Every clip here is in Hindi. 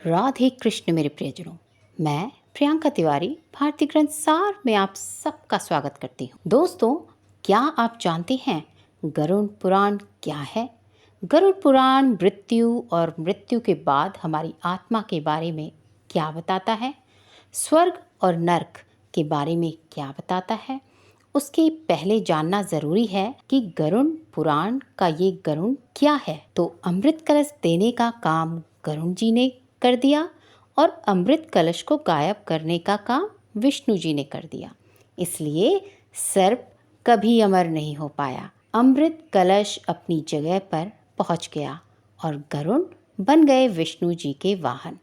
राधे कृष्ण मेरे प्रियजनों। मैं प्रियंका तिवारी भारतीय ग्रंथ सार में आप सबका स्वागत करती हूँ। दोस्तों, क्या आप जानते हैं गरुड़ पुराण क्या है? गरुड़ पुराण मृत्यु और मृत्यु के बाद हमारी आत्मा के बारे में क्या बताता है? स्वर्ग और नर्क के बारे में क्या बताता है? उसके पहले जानना जरूरी है कि गरुड़ पुराण का ये गरुड़ क्या है। तो अमृत कलश देने का काम गरुड़ जी ने कर दिया और अमृत कलश को गायब करने का काम विष्णु जी ने कर दिया। इसलिए सर्प कभी अमर नहीं हो पाया। अमृत कलश अपनी जगह पर पहुंच गया और गरुड़ बन गए विष्णु जी के वाहन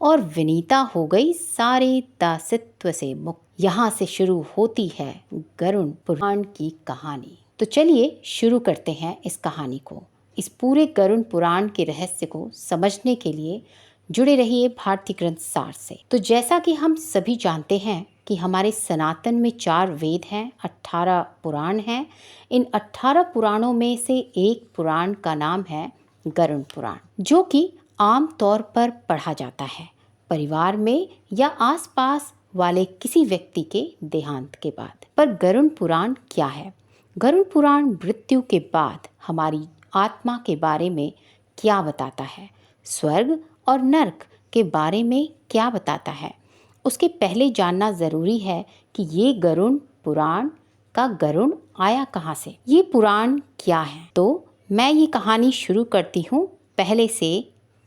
और विनीता हो गई सारे दासित्व से मुक्त। यहाँ से शुरू होती है गरुड़ पुराण की कहानी। तो चलिए शुरू करते हैं इस कहानी को। इस पूरे गरुड़ पुराण के रहस्य को समझने के लिए जुड़े रहिए भारतीय ग्रंथ सार से। तो जैसा कि हम सभी जानते हैं कि हमारे सनातन में 4 वेद हैं, 18 पुराण हैं। इन 18 पुराणों में से एक पुराण का नाम है गरुड़ पुराण, जो कि आम तौर पर पढ़ा जाता है परिवार में या आसपास वाले किसी व्यक्ति के देहांत के बाद। पर गरुड़ पुराण क्या है? गरुड़ पुराण मृत्यु के बाद हमारी आत्मा के बारे में क्या बताता है? स्वर्ग और नर्क के बारे में क्या बताता है? उसके पहले जानना ज़रूरी है कि ये गरुड़ पुराण का गरुड़ आया कहाँ से, ये पुराण क्या है। तो मैं ये कहानी शुरू करती हूँ पहले से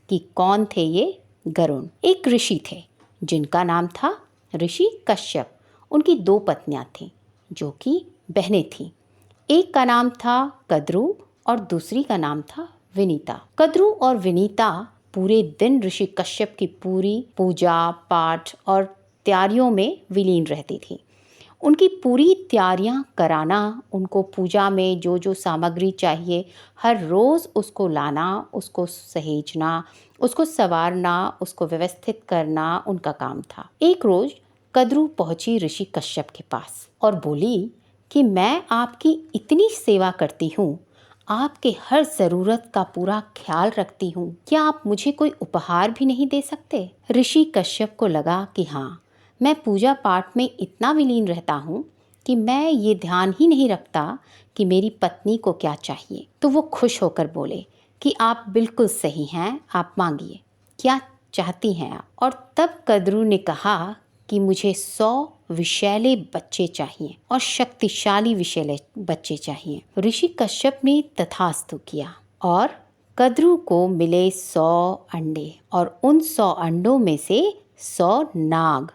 कि कौन थे ये गरुड़। एक ऋषि थे जिनका नाम था ऋषि कश्यप। उनकी 2 पत्नियां थीं जो कि बहनें थीं। एक का नाम था कद्रू और दूसरी का नाम था विनीता। कद्रू और विनीता पूरे दिन ऋषि कश्यप की पूरी पूजा पाठ और तैयारियों में विलीन रहती थी। उनकी पूरी तैयारियां कराना, उनको पूजा में जो जो सामग्री चाहिए हर रोज़ उसको लाना, उसको सहेजना, उसको संवारना, उसको व्यवस्थित करना उनका काम था। एक रोज़ कद्रू पहुंची ऋषि कश्यप के पास और बोली कि मैं आपकी इतनी सेवा करती हूँ, आपके हर ज़रूरत का पूरा ख्याल रखती हूँ, क्या आप मुझे कोई उपहार भी नहीं दे सकते? ऋषि कश्यप को लगा कि हाँ, मैं पूजा पाठ में इतना विलीन रहता हूँ कि मैं ये ध्यान ही नहीं रखता कि मेरी पत्नी को क्या चाहिए। तो वो खुश होकर बोले कि आप बिल्कुल सही हैं, आप मांगिए, क्या चाहती हैं आप? और तब कद्रू ने कहा कि मुझे 100 विषैले बच्चे चाहिए और शक्तिशाली विषैले बच्चे चाहिए। ऋषि कश्यप ने तथास्तु किया और कद्रू को मिले 100 अंडे और उन 100 अंडों में से 100 नाग।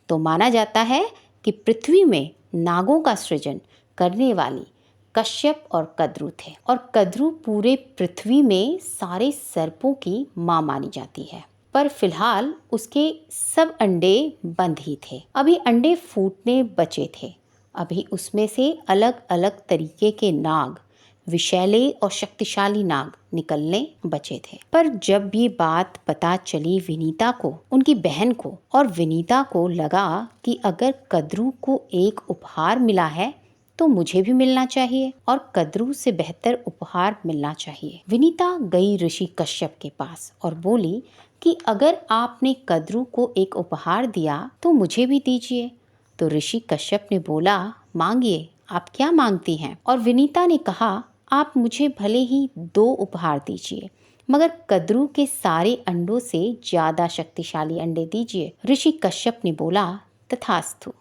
तो माना जाता है कि पृथ्वी में नागों का सृजन करने वाली कश्यप और कद्रू थे और कद्रू पूरे पृथ्वी में सारे सर्पों की माँ मानी जाती है। पर फिलहाल उसके सब अंडे बंद ही थे। अभी अंडे फूटने बचे थे। अभी उसमें से अलग अलग तरीके के नाग, विषैले और शक्तिशाली नाग निकलने बचे थे। पर जब ये बात पता चली विनीता को, उनकी बहन को, और विनीता को लगा कि अगर कद्रू को एक उपहार मिला है तो मुझे भी मिलना चाहिए और कद्रू से बेहतर उपहार मिलना चाहिए। विनीता गई ऋषि कश्यप के पास और बोली कि अगर आपने कद्रू को एक उपहार दिया तो मुझे भी दीजिए। तो ऋषि कश्यप ने बोला, मांगिए, आप क्या मांगती हैं? और विनीता ने कहा, आप मुझे भले ही 2 उपहार दीजिए मगर कद्रू के सारे अंडों से ज्यादा शक्तिशाली अंडे दीजिए। ऋषि कश्यप ने बोला, तथास्तु,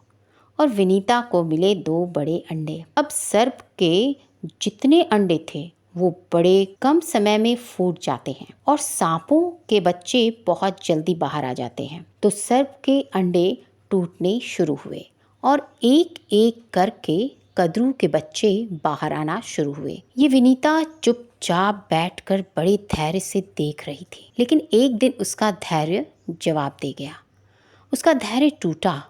और विनीता को मिले 2 बड़े अंडे। अब सर्प के जितने अंडे थे वो बड़े कम समय में फूट जाते हैं और सांपों के बच्चे बहुत जल्दी बाहर आ जाते हैं। तो सर्प के अंडे टूटने शुरू हुए और एक एक करके कद्रू के बच्चे बाहर आना शुरू हुए। ये विनीता चुपचाप बैठकर बड़े धैर्य से देख रही थी, लेकिन एक दिन उसका धैर्य जवाब दे गया। उसका धैर्य टूटा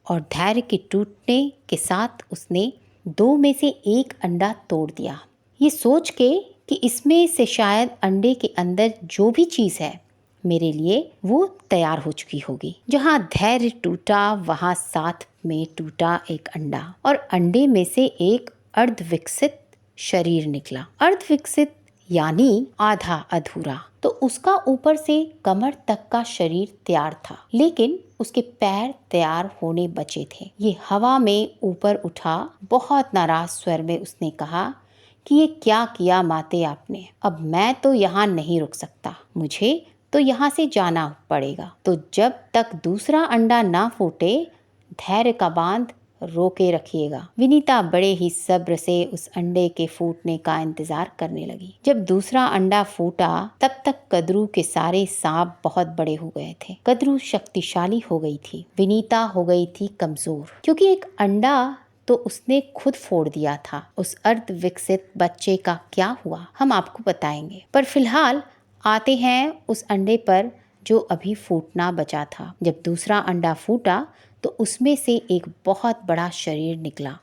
और धैर्य के टूटने के साथ उसने 2 में से 1 अंडा तोड़ दिया, ये सोच के कि इसमें से शायद अंडे के अंदर जो भी चीज़ है मेरे लिए वो तैयार हो चुकी होगी। जहाँ धैर्य टूटा वहाँ साथ में टूटा एक अंडा और अंडे में से एक अर्धविकसित शरीर निकला। अर्धविकसित यानी आधा अधूरा। तो उसका ऊपर से कमर तक का शरीर तैयार था, लेकिन उसके पैर तैयार होने बचे थे। ये हवा में ऊपर उठा। बहुत नाराज स्वर में उसने कहा कि ये क्या किया माते आपने, अब मैं तो यहाँ नहीं रुक सकता, मुझे तो यहाँ से जाना पड़ेगा। तो जब तक दूसरा अंडा ना फूटे धैर्य का बांध रोके रखिएगा। विनीता बड़े ही सब्र से उस अंडे के फूटने का इंतजार करने लगी। जब दूसरा अंडा फूटा तब तक कद्रू के सारे सांप बहुत बड़े हो गए थे। कद्रू शक्तिशाली हो गई थी, विनीता हो गई थी कमजोर, क्योंकि एक अंडा तो उसने खुद फोड़ दिया था। उस अर्ध विकसित बच्चे का क्या हुआ हम आपको बताएंगे, पर फिलहाल आते हैं उस अंडे पर जो अभी फूटना बचा था। जब दूसरा अंडा फूटा तो उसमें से एक बहुत बड़ा शरीर निकला,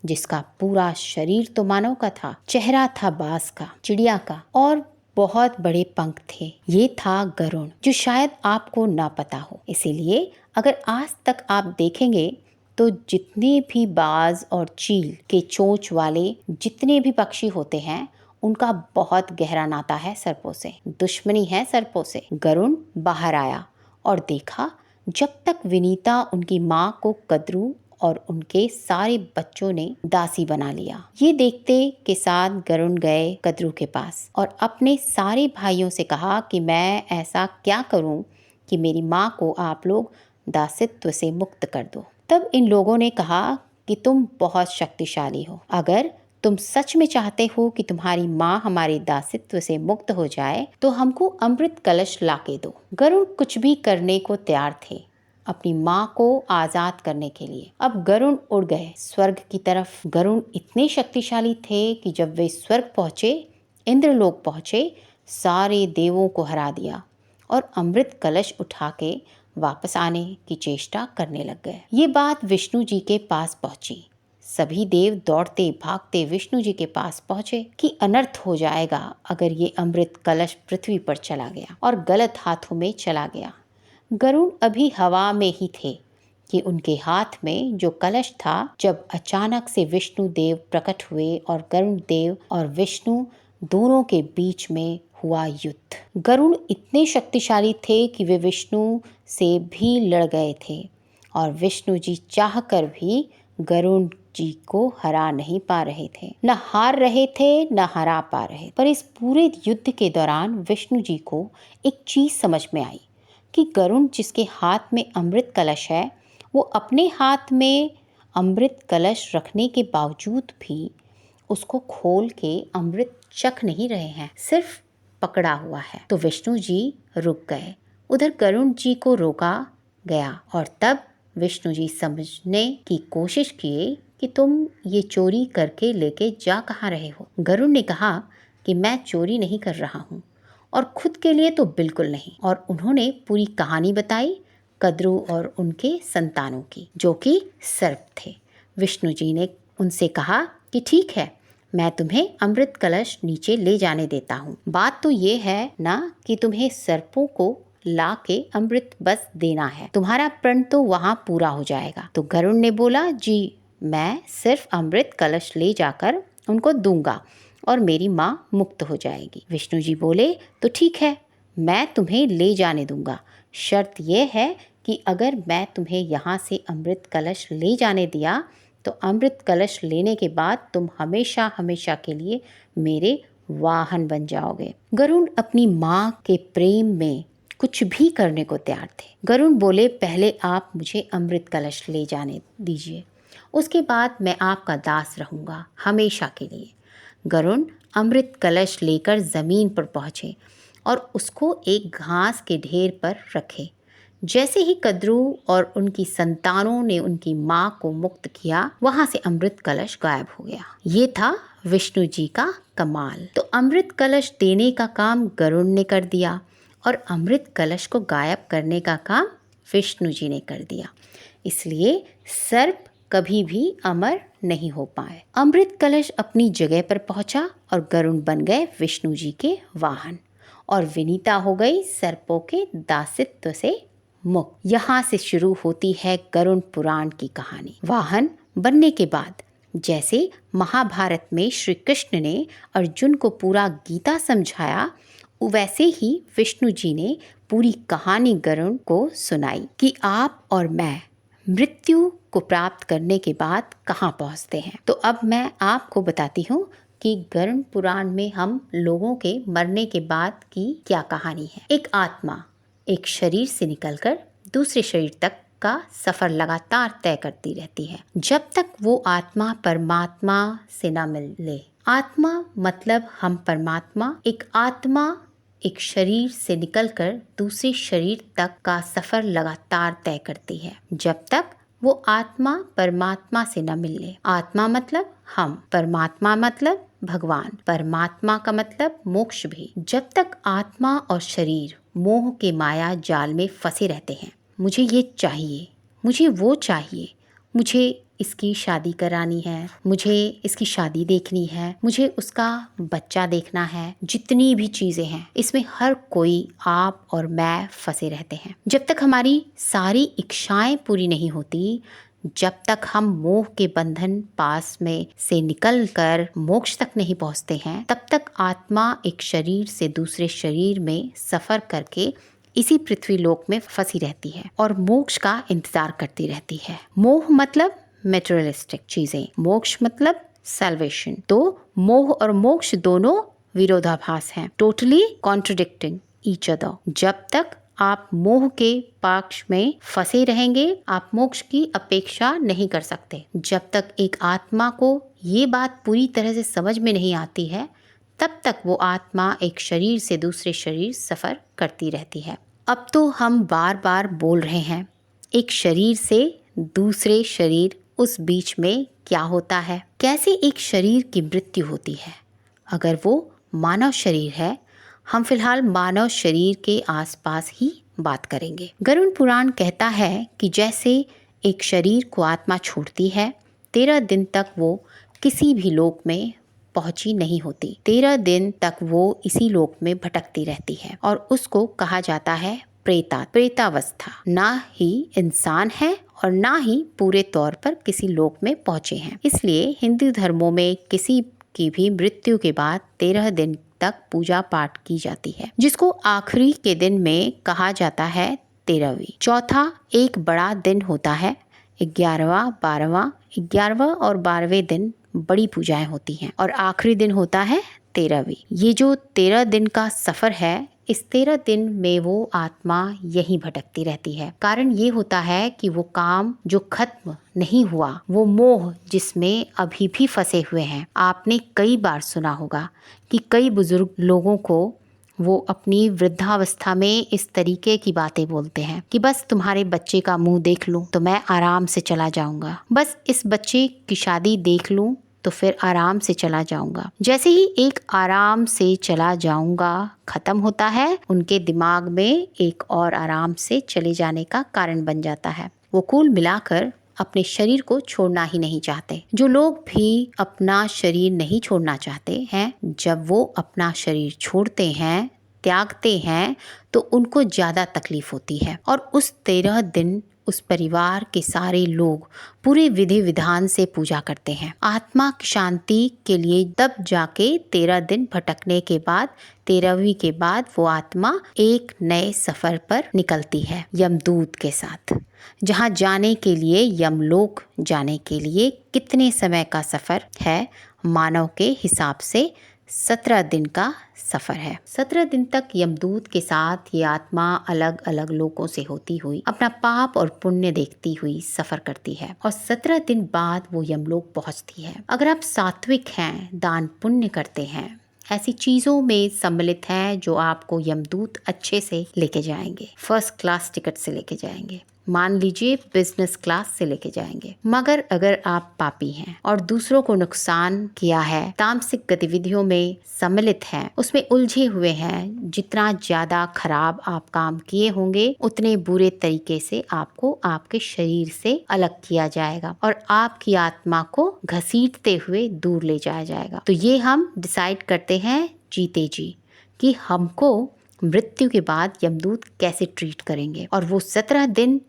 जिसका पूरा शरीर तो मानव का था। चेहरा था बाज का, चिड़िया का, और बहुत बड़े पंख थे। ये था गरुड़, जो शायद आपको ना पता हो। इसीलिए अगर आज तक आप देखेंगे तो जितने भी बाज और चील के चोंच वाले जितने भी पक्षी होते हैं, उनका बहुत गहरा नाता है सर्पों से, दुश्मनी है सर्पों से। गरुड़ बाहर आया और देखा जब तक विनीता उनकी माँ को कद्रू और उनके सारे बच्चों ने दासी बना लिया। ये देखते के साथ गरुड़ गए कद्रू के पास और अपने सारे भाइयों से कहा कि मैं ऐसा क्या करूं कि मेरी माँ को आप लोग दासित्व से मुक्त कर दो। तब इन लोगों ने कहा कि तुम बहुत शक्तिशाली हो, अगर तुम सच में चाहते हो कि तुम्हारी माँ हमारे दासित्व से मुक्त हो जाए तो हमको अमृत कलश लाके दो। गरुड़ कुछ भी करने को तैयार थे अपनी माँ को आजाद करने के लिए। अब गरुड़ उड़ गए स्वर्ग की तरफ। गरुड़ इतने शक्तिशाली थे कि जब वे स्वर्ग पहुँचे, इंद्रलोक पहुँचे, सारे देवों को हरा दिया और अमृत कलश उठा के वापस आने की चेष्टा करने लग गए। ये बात विष्णु जी के पास पहुँची। सभी देव दौड़ते भागते विष्णु जी के पास पहुंचे कि अनर्थ हो जाएगा अगर ये अमृत कलश पृथ्वी पर चला गया और गलत हाथों में चला गया। गरुड़ अभी हवा में ही थे कि उनके हाथ में जो कलश था, जब अचानक से विष्णु देव प्रकट हुए और गरुड़ देव और विष्णु दोनों के बीच में हुआ युद्ध। गरुड़ इतने शक्तिशाली थे कि वे विष्णु से भी लड़ गए थे और विष्णु जी चाहकर भी गरुड़ जी को हरा नहीं पा रहे थे, न हार रहे थे न हरा पा रहे। पर इस पूरे युद्ध के दौरान विष्णु जी को एक चीज समझ में आई कि गरुड़ जिसके हाथ में अमृत कलश है, वो अपने हाथ में अमृत कलश रखने के बावजूद भी उसको खोल के अमृत चख नहीं रहे हैं, सिर्फ पकड़ा हुआ है। तो विष्णु जी रुक गए। उधर गरुड़ जी को रोका गया और तब विष्णु जी समझने की कोशिश किए कि तुम ये चोरी करके लेके जा कहाँ रहे हो। गरुड़ ने कहा कि मैं चोरी नहीं कर रहा हूँ और खुद के लिए तो बिल्कुल नहीं। और उन्होंने पूरी कहानी बताई कद्रू और उनके संतानों की, जो कि सर्प थे। विष्णु जी ने उनसे कहा कि ठीक है, मैं तुम्हें अमृत कलश नीचे ले जाने देता हूँ। बात तो ये है ना कि तुम्हें सर्पों को ला के अमृत बस देना है, तुम्हारा प्रण तो वहाँ पूरा हो जाएगा। तो गरुड़ ने बोला, जी मैं सिर्फ अमृत कलश ले जाकर उनको दूंगा और मेरी माँ मुक्त हो जाएगी। विष्णु जी बोले, तो ठीक है, मैं तुम्हें ले जाने दूंगा, शर्त यह है कि अगर मैं तुम्हें यहाँ से अमृत कलश ले जाने दिया तो अमृत कलश लेने के बाद तुम हमेशा हमेशा के लिए मेरे वाहन बन जाओगे। गरुड़ अपनी माँ के प्रेम में कुछ भी करने को तैयार थे। गरुड़ बोले, पहले आप मुझे अमृत कलश ले जाने दीजिए, उसके बाद मैं आपका दास रहूँगा हमेशा के लिए। गरुड़ अमृत कलश लेकर ज़मीन पर पहुँचे और उसको एक घास के ढेर पर रखे। जैसे ही कद्रू और उनकी संतानों ने उनकी माँ को मुक्त किया, वहाँ से अमृत कलश गायब हो गया। ये था विष्णु जी का कमाल। तो अमृत कलश देने का काम गरुड़ ने कर दिया और अमृत कलश को गायब करने का काम विष्णु जी ने कर दिया। इसलिए सर्प कभी भी अमर नहीं हो पाए। अमृत कलश अपनी जगह पर पहुंचा और गरुड़ बन गए विष्णु जी के वाहन और विनीता हो गई सर्पों के दासित्व से मुक्त। यहाँ से शुरू होती है गरुड़ पुराण की कहानी। वाहन बनने के बाद जैसे महाभारत में श्री कृष्ण ने अर्जुन को पूरा गीता समझाया, वैसे ही विष्णु जी ने पूरी कहानी गरुड़ को सुनाई कि आप और मैं मृत्यु को प्राप्त करने के बाद कहाँ पहुँचते हैं। तो अब मैं आपको बताती हूँ कि गरुड़ पुराण में हम लोगों के मरने के बाद की क्या कहानी है। एक आत्मा एक शरीर से निकलकर दूसरे शरीर तक का सफर लगातार तय करती रहती है जब तक वो आत्मा परमात्मा से न मिले। आत्मा मतलब हम परमात्मा। एक आत्मा एक शरीर से निकलकर दूसरे शरीर तक का सफर लगातार तय करती है जब तक वो आत्मा परमात्मा से न मिले। आत्मा मतलब हम, परमात्मा मतलब भगवान, परमात्मा का मतलब मोक्ष भी। जब तक आत्मा और शरीर मोह के माया जाल में फंसे रहते हैं, मुझे ये चाहिए, मुझे वो चाहिए, मुझे इसकी शादी करानी है, मुझे इसकी शादी देखनी है, मुझे उसका बच्चा देखना है, जितनी भी चीज़ें हैं इसमें हर कोई आप और मैं फंसे रहते हैं। जब तक हमारी सारी इच्छाएं पूरी नहीं होती, जब तक हम मोह के बंधन पास में से निकलकर मोक्ष तक नहीं पहुंचते हैं, तब तक आत्मा एक शरीर से दूसरे शरीर में सफर करके इसी पृथ्वी लोक में फंसी रहती है और मोक्ष का इंतजार करती रहती है। मोह मतलब मेटेरियलिस्टिक चीजें, मोक्ष मतलब सैल्वेशन। तो मोह और मोक्ष दोनों विरोधाभास हैं, टोटली कॉन्ट्रडिक्टिंग ईच अदर। जब तक आप मोह के पक्ष में फंसे रहेंगे, आप मोक्ष की अपेक्षा नहीं कर सकते। जब तक एक आत्मा को ये बात पूरी तरह से समझ में नहीं आती है, तब तक वो आत्मा एक शरीर से दूसरे शरीर सफर करती रहती है। अब तो हम बार बार बोल रहे हैं, एक शरीर से दूसरे शरीर, उस बीच में क्या होता है, कैसे एक शरीर की मृत्यु होती है। अगर वो मानव शरीर है, हम फिलहाल मानव शरीर के आसपास ही बात करेंगे। गरुड़ पुराण कहता है कि जैसे एक शरीर को आत्मा छोड़ती है, 13 दिन तक वो किसी भी लोक में पहुंची नहीं होती। 13 दिन तक वो इसी लोक में भटकती रहती है और उसको कहा जाता है प्रेतावस्था। ना ही इंसान है और ना ही पूरे तौर पर किसी लोक में पहुंचे हैं। इसलिए हिंदू धर्मों में किसी की भी मृत्यु के बाद 13 दिन तक पूजा पाठ की जाती है, जिसको आखिरी के दिन में कहा जाता है 13वीं। चौथा एक बड़ा दिन होता है, 11वां, 12वां। 11वां और 12वें दिन बड़ी पूजाएं होती हैं और आखिरी दिन होता है 13वीं। ये जो 13 दिन का सफर है, इस 13 दिन में वो आत्मा यहीं भटकती रहती है। कारण ये होता है कि वो काम जो खत्म नहीं हुआ, वो मोह जिसमें अभी भी फंसे हुए हैं। आपने कई बार सुना होगा कि कई बुजुर्ग लोगों को वो अपनी वृद्धावस्था में इस तरीके की बातें बोलते हैं कि बस तुम्हारे बच्चे का मुंह देख लूं तो मैं आराम से चला जाऊंगा, बस इस बच्चे की शादी देख लूं तो फिर आराम से चला जाऊंगा। जैसे ही एक आराम से चला जाऊंगा खत्म होता है, उनके दिमाग में एक और आराम से चले जाने का कारण बन जाता है। वो कुल मिलाकर अपने शरीर को छोड़ना ही नहीं चाहते। जो लोग भी अपना शरीर नहीं छोड़ना चाहते हैं, जब वो अपना शरीर छोड़ते हैं, त्यागते हैं, तो उनको ज्यादा तकलीफ होती है और उस 13 दिन उस परिवार के सारे लोग पूरे विधि विधान से पूजा करते हैं। आत्मा की शांति के लिए तब जाके 13 दिन भटकने के बाद 13वीं के बाद वो आत्मा एक नए सफर पर निकलती है यमदूत के साथ। जहाँ जाने के लिए, यमलोक जाने के लिए कितने समय का सफर है? मानव के हिसाब से 17 दिन का सफर है। 17 दिन तक यमदूत के साथ ये आत्मा अलग अलग लोकों से होती हुई अपना पाप और पुण्य देखती हुई सफर करती है और 17 दिन बाद वो यमलोक पहुंचती है। अगर आप सात्विक हैं, दान पुण्य करते हैं, ऐसी चीजों में सम्मिलित हैं जो आपको यमदूत अच्छे से लेके जाएंगे, फर्स्ट क्लास टिकट से लेके जाएंगे, मान लीजिए बिजनेस क्लास से लेके जाएंगे। मगर अगर आप पापी हैं और दूसरों को नुकसान किया है, तामसिक गतिविधियों में सम्मिलित हैं, उसमें उलझे हुए हैं, जितना ज्यादा खराब आप काम किए होंगे उतने बुरे तरीके से आपको आपके शरीर से अलग किया जाएगा और आपकी आत्मा को घसीटते हुए दूर ले जाया जाएगा। तो ये हम डिसाइड करते हैं जीते जी कि हमको मृत्यु के बाद यमदूत कैसे ट्रीट करेंगे और वो 17 दिन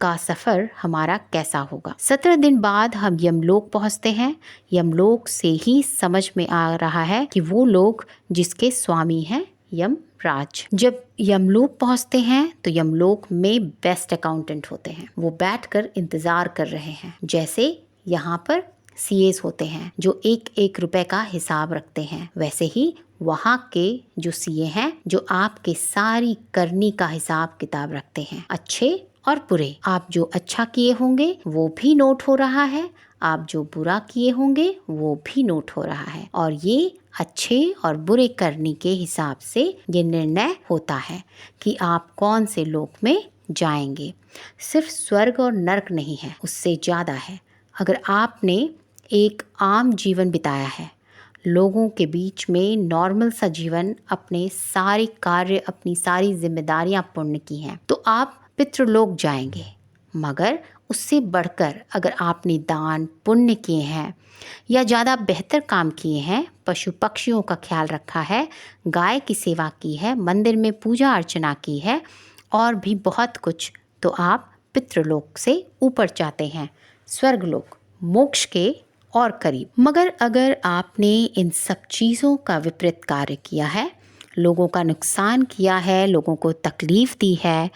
का सफ़र हमारा कैसा होगा। 17 दिन बाद हम यमलोक पहुंचते हैं। यमलोक से ही समझ में आ रहा है कि वो लोग जिसके स्वामी हैं यमराज। जब यमलोक पहुंचते हैं तो यमलोक में बेस्ट अकाउंटेंट होते हैं। वो बैठकर इंतजार कर रहे हैं, जैसे यहाँ पर सीएस होते हैं जो 1-1 रुपए का हिसाब रखते हैं, वैसे ही वहाँ के जो सीए हैं जो आपके सारी करनी का हिसाब किताब रखते हैं, अच्छे और बुरे। आप जो अच्छा किए होंगे वो भी नोट हो रहा है, आप जो बुरा किए होंगे वो भी नोट हो रहा है, और ये अच्छे और बुरे करनी के हिसाब से ये निर्णय होता है कि आप कौन से लोक में जाएंगे। सिर्फ स्वर्ग और नर्क नहीं है, उससे ज़्यादा है। अगर आपने एक आम जीवन बिताया है, लोगों के बीच में नॉर्मल सा जीवन, अपने सारे कार्य, अपनी सारी जिम्मेदारियां पूर्ण की हैं, तो आप पितृलोक जाएंगे। मगर उससे बढ़कर अगर आपने दान पुण्य किए हैं या ज़्यादा बेहतर काम किए हैं, पशु पक्षियों का ख्याल रखा है, गाय की सेवा की है, मंदिर में पूजा अर्चना की है और भी बहुत कुछ, तो आप पितृलोक से ऊपर जाते हैं, स्वर्गलोक, मोक्ष के और करीब। मगर अगर आपने इन सब चीज़ों का विपरीत कार्य किया है, लोगों का नुकसान किया है, लोगों को तकलीफ़ दी है,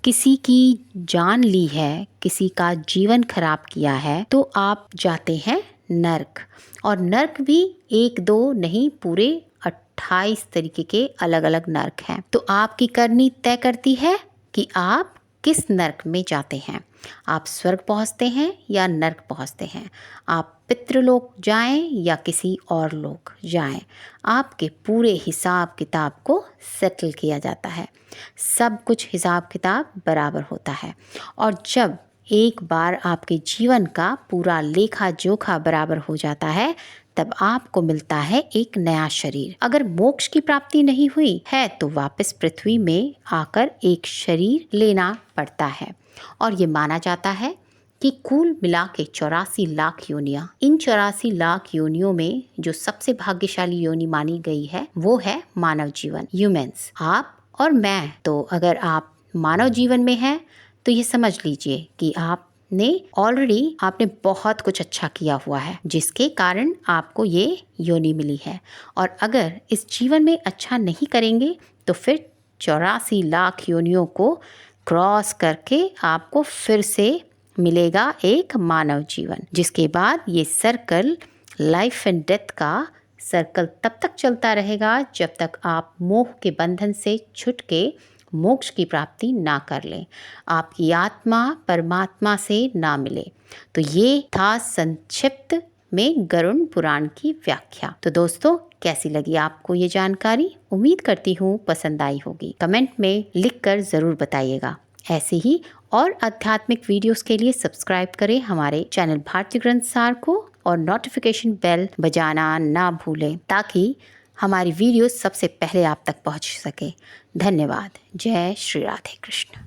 किसी की जान ली है, किसी का जीवन खराब किया है, तो आप जाते हैं नर्क। और नर्क भी 1-2 नहीं, पूरे 28 तरीके के अलग अलग नर्क हैं। तो आपकी करनी तय करती है कि आप किस नर्क में जाते हैं। आप स्वर्ग पहुंचते हैं या नर्क पहुंचते हैं, आप पितृलोक जाएं या किसी और लोक जाएं, आपके पूरे हिसाब किताब को सेटल किया जाता है। सब कुछ हिसाब किताब बराबर होता है। और जब एक बार आपके जीवन का पूरा लेखा जोखा बराबर हो जाता है, तब आपको मिलता है एक नया शरीर। अगर मोक्ष की प्राप्ति नहीं हुई है तो वापस पृथ्वी में आकर एक शरीर लेना पड़ता है। और ये माना जाता है कि कुल मिला के 84 लाख योनियां, इन 84 लाख योनियों में जो सबसे भाग्यशाली योनि मानी गई है वो है मानव जीवन, ह्यूमंस, आप और मैं। तो अगर आप मानव जीवन में हैं तो ये समझ लीजिए कि आपने बहुत कुछ अच्छा किया हुआ है, जिसके कारण आपको ये योनि मिली है। और अगर इस जीवन में अच्छा नहीं करेंगे तो फिर 84 लाख योनियों को क्रॉस करके आपको फिर से मिलेगा एक मानव जीवन, जिसके बाद ये सर्कल, लाइफ एंड डेथ का सर्कल तब तक चलता रहेगा जब तक आप मोह के बंधन से छूट के मोक्ष की प्राप्ति ना कर लें, आपकी आत्मा परमात्मा से ना मिले। तो ये था संक्षिप्त में गरुड़ पुराण की व्याख्या। तो दोस्तों, कैसी लगी आपको ये जानकारी? उम्मीद करती हूँ पसंद आई होगी। कमेंट में लिखकर ज़रूर बताइएगा। ऐसे ही और आध्यात्मिक वीडियोस के लिए सब्सक्राइब करें हमारे चैनल भारतीय ग्रंथ सार को और नोटिफिकेशन बेल बजाना ना भूलें, ताकि हमारी वीडियो सबसे पहले आप तक पहुंच सके। धन्यवाद। जय श्री राधे कृष्ण।